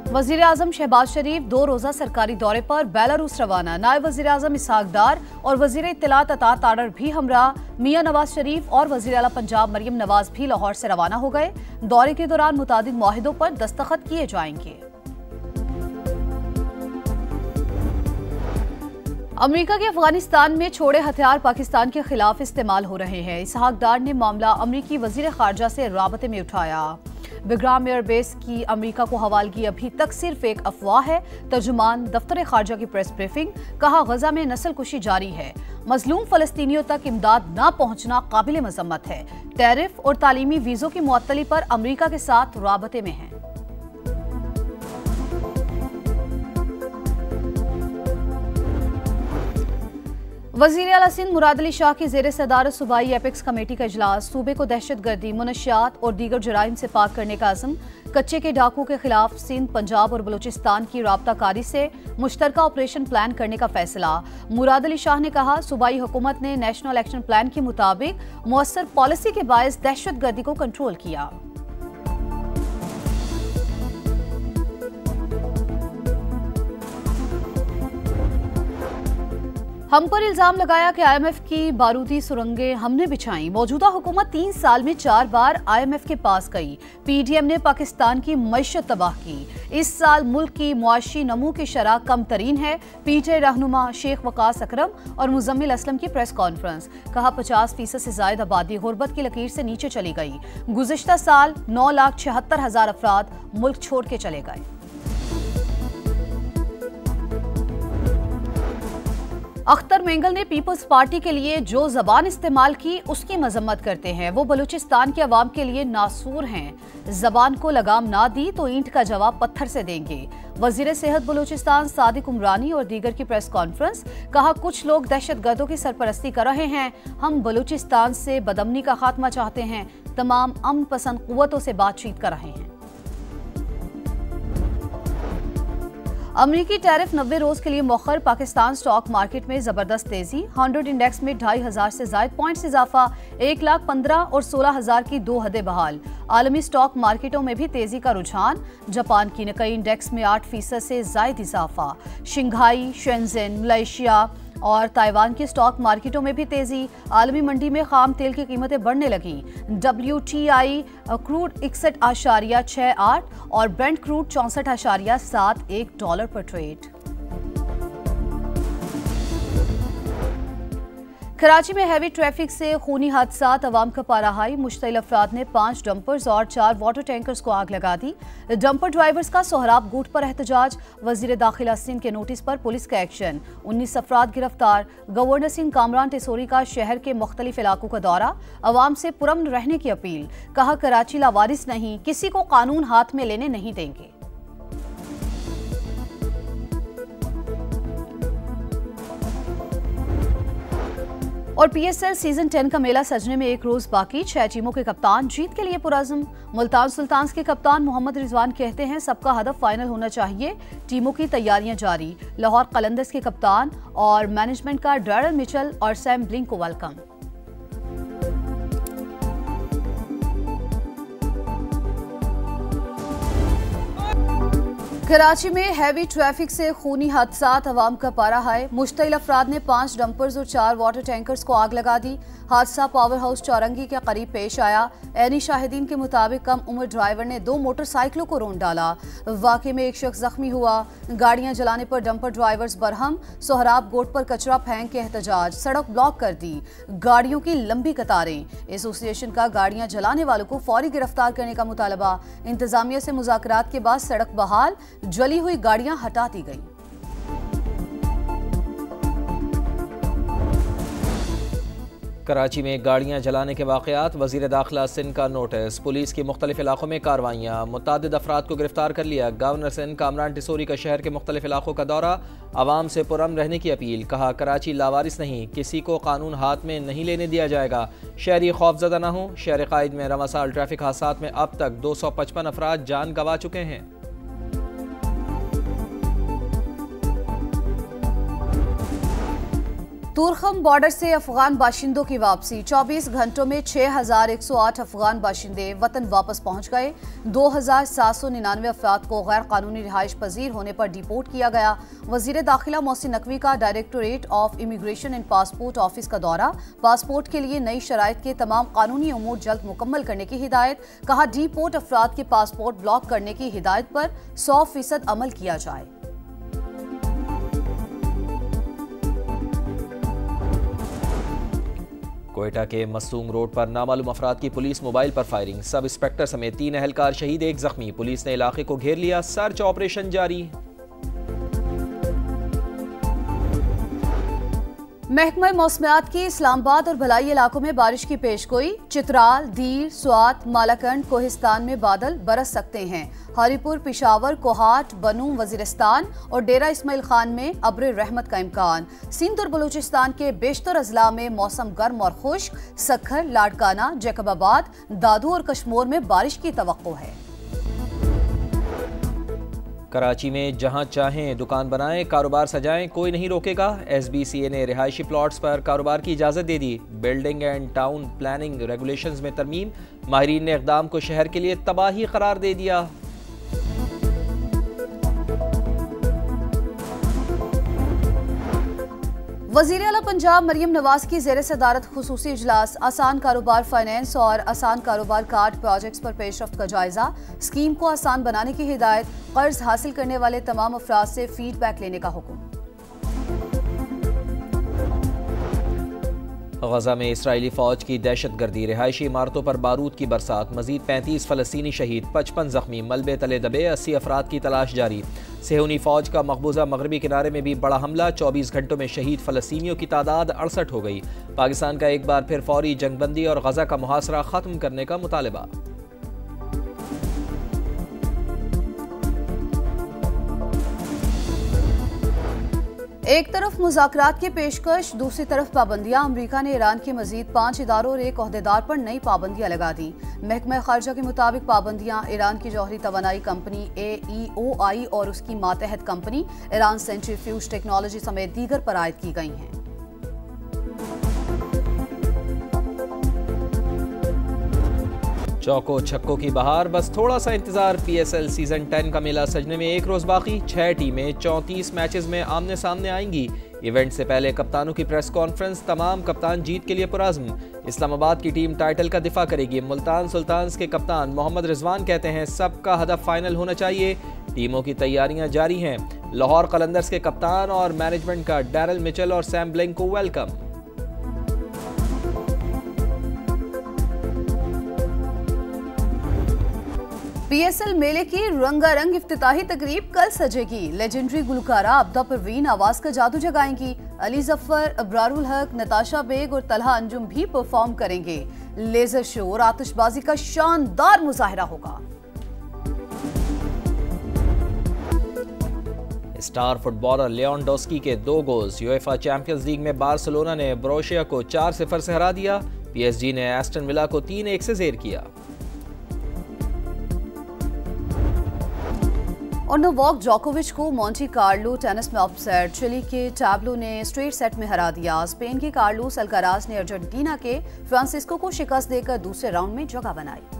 वजीर आजम शहबाज शरीफ 2 रोजा सरकारी दौरे पर बेलारूस रवाना। नायब वजीर आजम इसहाक डार और वजीर इत्तलात अता तारर भी हमरा। मियां नवाज शरीफ और वजीर आला पंजाब मरियम नवाज भी लाहौर से रवाना हो गए। दौरे के दौरान मुतादिद मुआहिदों पर दस्तखत किए जाएंगे। अमेरिका के अफगानिस्तान में छोड़े हथियार पाकिस्तान के खिलाफ इस्तेमाल हो रहे हैं। इसहाक डार ने मामला अमरीकी वजीर खारजा से राबते में उठाया। बिग्राम एयरबेस की अमेरिका को हवालगी अभी तक सिर्फ एक अफवाह है। तर्जुमान दफ्तर खारजा की प्रेस ब्रीफिंग, कहा गजा में नस्ल कुशी जारी है। मजलूम फलस्तीनियों तक इमदाद न पहुंचना काबिल मजम्मत है। टैरिफ और तालीमी वीजों की मुअत्तली पर अमेरिका के साथ राबते में है। वजीर आला सिंध मुराद अली शाह की जेर सदारत सूबाई एपेक्स कमेटी का इजलास। सूबे को दहशतगर्दी, मुनशियात और दीगर जराइम से पाक करने का अज़्म। कच्चे के डाकू के खिलाफ सिंध, पंजाब और बलूचिस्तान की राब्ताकारी से मुश्तरका ऑपरेशन प्लान करने का फैसला। मुराद अली शाह ने कहा, सूबाई हुकूमत ने नेशनल एक्शन प्लान के मुताबिक मुअस्सर पॉलिसी के बायस दहशतगर्दी को कंट्रोल किया। हम पर इल्जाम लगाया कि IMF की बारूदी सुरंगें हमने बिछाई। मौजूदा हुकूमत 3 साल में 4 बार IMF के पास गई। PDM ने पाकिस्तान की मईशत तबाह की। इस साल मुल्क की मुआशी नमू की शरह कम तरीन है। PTI रहनुमा शेख वकास अकरम और मुजम्मिल असलम की प्रेस कॉन्फ्रेंस, कहा 50% से ज्यादा आबादी गुर्बत की लकीर से नीचे चली गई। गुज़िश्ता साल 9,76,000 अफराद मुल्क छोड़ के चले गए। अख्तर मेंगल ने पीपल्स पार्टी के लिए जो जबान इस्तेमाल की उसकी मजम्मत करते हैं। वो बलूचिस्तान के अवाम के लिए नासूर हैं। जबान को लगाम ना दी तो ईंट का जवाब पत्थर से देंगे। वजीर सेहत बलूचिस्तान सादिक उमरानी और दीगर की प्रेस कॉन्फ्रेंस, कहा कुछ लोग दहशतगर्दों की सरपरस्ती कर रहे हैं। हम बलूचिस्तान से बदअमनी का खात्मा चाहते हैं। तमाम अमन पसंद कुव्वतों से बातचीत कर रहे हैं। अमरीकी टैरिफ 90 रोज के लिए मौखर। पाकिस्तान स्टॉक मार्केट में जबरदस्त तेजी। 100 इंडेक्स में 2,500 से ज्यादा पॉइंट्स इजाफा। 1,15,000 और 16,000 की 2 हदें बहाल। आलमी स्टॉक मार्केटों में भी तेजी का रुझान। जापान की निकाई इंडेक्स में 8% से ज्यादा इजाफा। शंघाई, शेंजेन, मलेशिया और ताइवान की स्टॉक मार्केटों में भी तेजी। आलमी मंडी में खाम तेल की कीमतें बढ़ने लगी। WTI क्रूड 61.68 और ब्रेंट क्रूड 64.71 डॉलर पर ट्रेड। कराची में हैवी ट्रैफिक से खूनी हादसात, अवाम का पारा हाई। मुश्तइल अफराद ने 5 डंपर्स और 4 वाटर टैंकर्स को आग लगा दी। डंपर ड्राइवर्स का सोहराब गूट पर एहतजाज। वजीर दाखिला सिंध के नोटिस पर पुलिस का एक्शन। 19 अफराद गिरफ्तार। गवर्नर सिंह कामरान टिसोरी का शहर के मुख्तलिफ इलाकों का दौरा। अवाम से पुरअमन रहने की अपील, कहा कराची लावारिस नहीं, किसी को कानून हाथ में लेने नहीं देंगे। और PSL सीजन 10 का मेला सजने में 1 रोज बाकी। 6 टीमों के कप्तान जीत के लिए पुरअज़्म। मुल्तान सुल्तान्स के कप्तान मोहम्मद रिजवान कहते हैं सबका हदफ फाइनल होना चाहिए। टीमों की तैयारियां जारी। लाहौर कलंदर्स के कप्तान और मैनेजमेंट का डैरल मिचेल और सैम ब्लिंक को वेलकम। कराची में हैवी ट्रैफिक से खूनी हादसात, अवाम का पारा हाई। मुश्तइल अफराद ने 5 डंपर्स और 4 वाटर टैंकर्स को आग लगा दी। हादसा पावर हाउस चौरंगी के करीब पेश आया। ऐनी शाहिदीन के मुताबिक कम उम्र ड्राइवर ने 2 मोटरसाइकिलों को रौंद डाला। वाक़े में एक शख्स जख्मी हुआ। गाड़ियां जलाने पर डंपर ड्राइवर्स बरहम। सोहराब गोट पर कचरा फेंक के एहतजाज, सड़क ब्लॉक कर दी। गाड़ियों की लंबी कतारें। एसोसिएशन का गाड़ियां जलाने वालों को फौरी गिरफ्तार करने का मुतालबा। इंतजामिया से मुज़ाकरात के बाद सड़क बहाल। जली हुई गाड़ियां हटा दी गई। कराची में गाड़ियां जलाने के वाक़यात, वज़ीर दाखिला सिंध का नोटिस। पुलिस की मुख्तलिफ इलाकों में कार्रवाइयाँ, मुतअद्दिद अफराद को गिरफ्तार कर लिया। गवर्नर सिंध कामरान टिसोरी का शहर के मुख्तलिफ इलाकों का दौरा। आवाम से पुरअमन रहने की अपील, कहा कराची लावारिस नहीं, किसी को कानून हाथ में नहीं लेने दिया जाएगा। शहरी खौफजदा न हो। शहर कायद में रवां साल ट्रैफिक हादसात में अब तक 255 अफराद जान गंवा चुके हैं। तुरखम बॉर्डर से अफगान बाशिंदों की वापसी। 24 घंटों में 6108 अफगान बाशिंदे वतन वापस पहुंच गए। 2799 अफराद को गैर कानूनी रिहाइश पजीर होने पर डिपोर्ट किया गया। वजीर दाखिला मोहसिन नकवी का directorate of immigration and passport office का दौरा। पासपोर्ट के लिए नई शराइत के तमाम कानूनी उमूर जल्द मुकम्मल करने की हिदायत। कहा, डिपोर्ट अफराद के पासपोर्ट ब्लॉक करने की हिदायत पर 100% अमल किया जाए। कोयटा के मसूम रोड पर नामालूम अफराद की पुलिस मोबाइल पर फायरिंग। सब इंस्पेक्टर समेत 3 एहलकार शहीद, 1 जख्मी। पुलिस ने इलाके को घेर लिया, सर्च ऑपरेशन जारी। महकमा मौसमियात की इस्लामाबाद और भलाई इलाकों में बारिश की पेशगोई। चित्राल, दीर, स्वात, मालाकंड, कोहिस्तान में बादल बरस सकते हैं। हरीपुर, पिशावर, कोहाट, बनूं, वजीरिस्तान और डेरा इस्माइल खान में अब्र रहमत का इम्कान। सिंध और बलूचिस्तान के बेशतर अजला में मौसम गर्म और खुश्क। सखर, लाड़काना, जैकबाबाद, दादू और कश्मोर में बारिश की तवक्को है। कराची में जहां चाहें दुकान बनाएं, कारोबार सजाएं, कोई नहीं रोकेगा। SBCA ने रिहायशी प्लॉट्स पर कारोबार की इजाज़त दे दी। Building and town planning regulations में तरमीम। माहिरीन ने इक़दाम को शहर के लिए तबाही करार दे दिया। वज़ीर आला पंजाब मरियम नवाज की ज़ेर सदारत खुसूसी इजलास। आसान कारोबार फाइनेंस और आसान कारोबार कार्ड प्रोजेक्ट्स पर पेशरफ्त का जायजा। स्कीम को आसान बनाने की हिदायत। कर्ज हासिल करने वाले तमाम अफराद से फीडबैक लेने का हुक्म। गजा में इसराइली फौज की दहशतगर्दी, रिहायशी इमारतों पर बारूद की बरसात। मजीद 35 फलस्तीनी शहीद, 55 जख्मी। मलबे तले दबे 80 अफराद की तलाश जारी। सेहूनी फौज का मकबूजा मगरबी किनारे में भी बड़ा हमला। 24 घंटों में शहीद फलस्तीनियों की तादाद 68 हो गई। पाकिस्तान का एक बार फिर फौरी जंगबंदी और गजा का मुहासरा खत्म करने का मुतालबा। एक तरफ मुज़ाकरात की पेशकश, दूसरी तरफ पाबंदियां। अमरीका ने ईरान के मजीद 5 इदारों और एक ओहदेदार पर नई पाबंदियां लगा दी। महकमा खारजा के मुताबिक पाबंदियां ईरान की जौहरी तवानाई कंपनी AEOI और उसकी मातहत कंपनी ईरान सेंट्रीफ्यूज टेक्नोलॉजी समेत दीगर पर आयद की गई हैं। चौको छक्कों की बहार, बस थोड़ा सा इंतजार। PSL सीजन 10 का मेला सजने में एक रोज बाकी। 6 टीमें 34 मैचेस में आमने सामने आएंगी। इवेंट से पहले कप्तानों की प्रेस कॉन्फ्रेंस। तमाम कप्तान जीत के लिए पुरज़्म। इस्लामाबाद की टीम टाइटल का दिफा करेगी। मुल्तान सुल्तान्स के कप्तान मोहम्मद रिजवान कहते हैं सबका हदफ फाइनल होना चाहिए। टीमों की तैयारियां जारी हैं। लाहौर कलंदर्स के कप्तान और मैनेजमेंट का डैरल मिचेल और सैम ब्लैंक को वेलकम। PSL मेले की रंगारंग इफ्तिताही तकरीब कल सजेगी। लेजेंडरी गुलकारा अब्दा परवीन आवाज का जादू जगाएंगी। अली जफर, अबरारुल हक, नताशा बेग और तलहा अंजुम भी परफॉर्म करेंगे। लेजर शो और आतिशबाजी का शानदार मुजाहिरा होगा। स्टार फुटबॉलर लियोंडोस्की के 2 गोल्स। यूएफा चैंपियंस लीग में बार्सिलोना ने ब्रोशिया को 4-0 से हरा दिया। PSG ने एस्टन विला को 3-1 से ज़ेर किया। और नोवाक जोकोविच को मोंटी कार्लो टेनिस में अपसेट। चिली के टैब्लो ने स्ट्रेट सेट में हरा दिया। स्पेन के कार्लोस अल्काराज ने अर्जेंटीना के फ्रांसिस्को को शिकस्त देकर दूसरे राउंड में जगह बनाई।